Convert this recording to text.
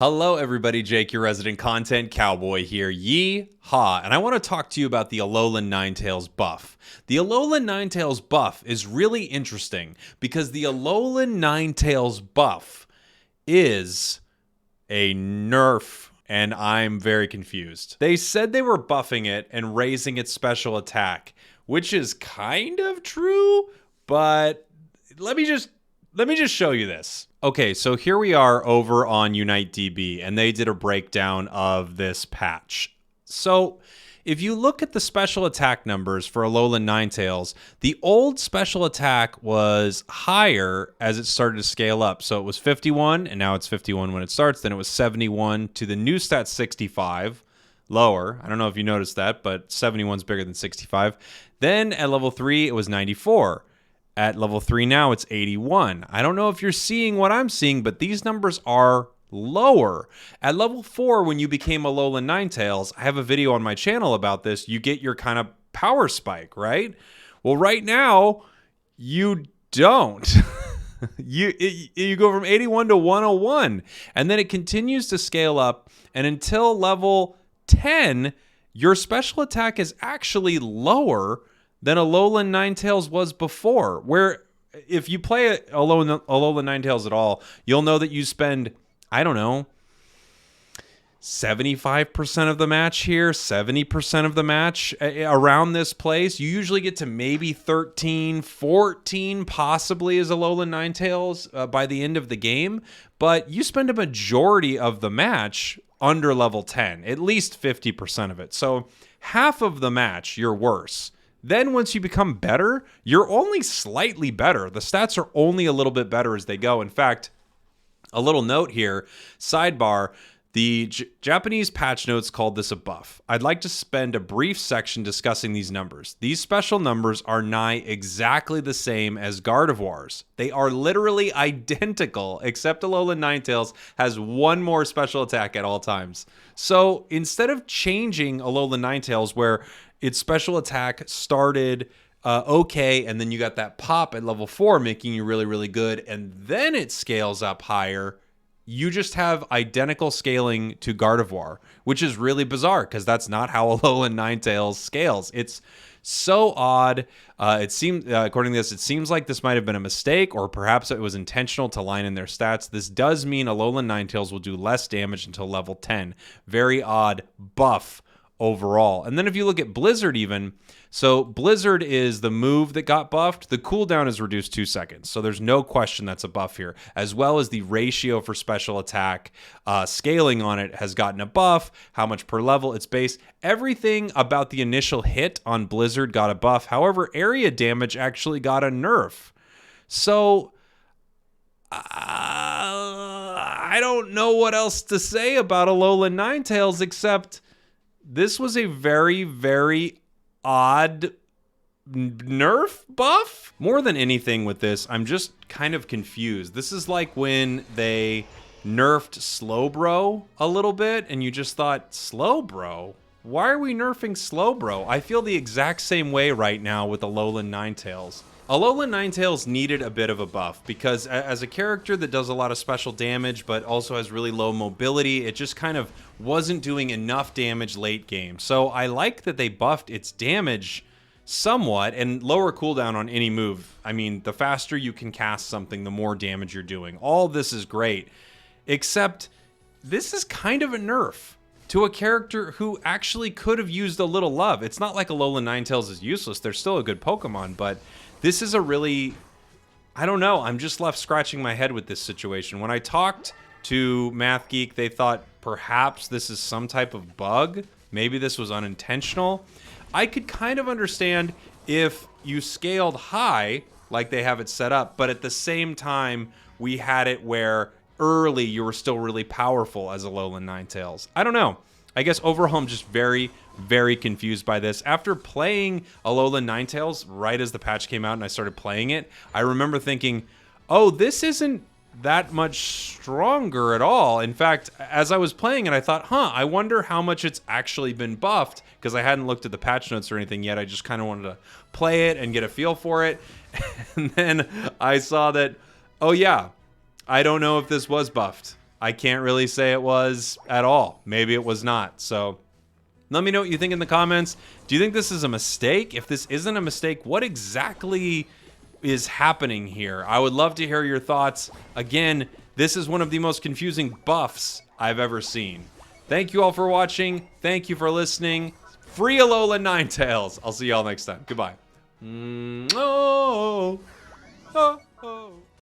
Hello everybody, Jake, your resident content cowboy here, Yeehaw, and I want to talk to you about the Alolan Ninetales buff. The Alolan Ninetales buff is really interesting because the Alolan Ninetales buff is a Nerf, and I'm very confused. They said they were buffing it and raising its special attack, which is kind of true, but let me just show you this. Okay, so here we are over on Unite DB, and they did a breakdown of this patch. So if you look at the special attack numbers for Alolan Ninetales, the old special attack was higher as it started to scale up. So it was 51, and now it's 51 when it starts. Then it was 71 to the new stat 65, lower. I don't know if you noticed that, but 71 is bigger than 65. Then at level 3, it was 94. At level 3 now, it's 81. I don't know if you're seeing what I'm seeing, but these numbers are lower. At level 4, when you became Alolan Ninetales, I have a video on my channel about this, you get your kind of power spike, right? Well, right now, you don't. You go from 81 to 101, and then it continues to scale up, and until level 10, your special attack is actually lower than Alolan Ninetales was before, where if you play Alolan Ninetales at all, you'll know that you spend, I don't know, 75% of the match here, 70% of the match around this place. You usually get to maybe 13, 14 possibly as Alolan Ninetales by the end of the game, but you spend a majority of the match under level 10, at least 50% of it. So half of the match, you're worse. Then once you become better, you're only slightly better. The stats are only a little bit better as they go. In fact, a little note here, sidebar, the Japanese patch notes called this a buff. I'd like to spend a brief section discussing these numbers. These special numbers are nigh exactly the same as Gardevoir's. They are literally identical, except Alolan Ninetales has one more special attack at all times. So instead of changing Alolan Ninetales where its special attack started okay, and then you got that pop at level 4 making you really, really good, and then it scales up higher, you just have identical scaling to Gardevoir, which is really bizarre because that's not how Alolan Ninetales scales. It's so odd. It seems, according to this, it seems like this might have been a mistake, or perhaps it was intentional to line in their stats. This does mean Alolan Ninetales will do less damage until level 10. Very odd buff overall. And then if you look at Blizzard even, so Blizzard is the move that got buffed. The cooldown is reduced 2 seconds. So there's no question that's a buff here, as well as the ratio for special attack scaling on it has gotten a buff, how much per level it's based. Everything about the initial hit on Blizzard got a buff. However, area damage actually got a nerf. So I don't know what else to say about Alolan Ninetales except this was a very, very odd nerf buff. More than anything with this, I'm just kind of confused. This is like when they nerfed Slowbro a little bit, and you just thought, Slowbro? Why are we nerfing Slowbro? I feel the exact same way right now with Alolan Ninetales. Alolan Ninetales needed a bit of a buff because as a character that does a lot of special damage but also has really low mobility, it just kind of wasn't doing enough damage late game. So I like that they buffed its damage somewhat and lower cooldown on any move. I mean, the faster you can cast something, the more damage you're doing. All this is great, except this is kind of a nerf to a character who actually could have used a little love. It's not like Alolan Ninetales is useless. They're still a good Pokemon, but this is a really, I don't know, I'm just left scratching my head with this situation. When I talked to Math Geek, they thought perhaps this is some type of bug. Maybe this was unintentional. I could kind of understand if you scaled high, like they have it set up, but at the same time, we had it where early you were still really powerful as Alolan Ninetales. I don't know. I guess overall I'm just very, very confused by this. After playing Alolan Ninetales right as the patch came out and I started playing it, I remember thinking, oh, this isn't that much stronger at all. In fact, as I was playing it, I thought, I wonder how much it's actually been buffed, because I hadn't looked at the patch notes or anything yet. I just kind of wanted to play it and get a feel for it. And then I saw that, oh yeah, I don't know if this was buffed. I can't really say it was at all. Maybe it was not. So let me know what you think in the comments. Do you think this is a mistake? If this isn't a mistake, what exactly is happening here? I would love to hear your thoughts. Again, this is one of the most confusing buffs I've ever seen. Thank you all for watching. Thank you for listening. Free Alolan Ninetales. I'll see y'all next time. Goodbye. Oh.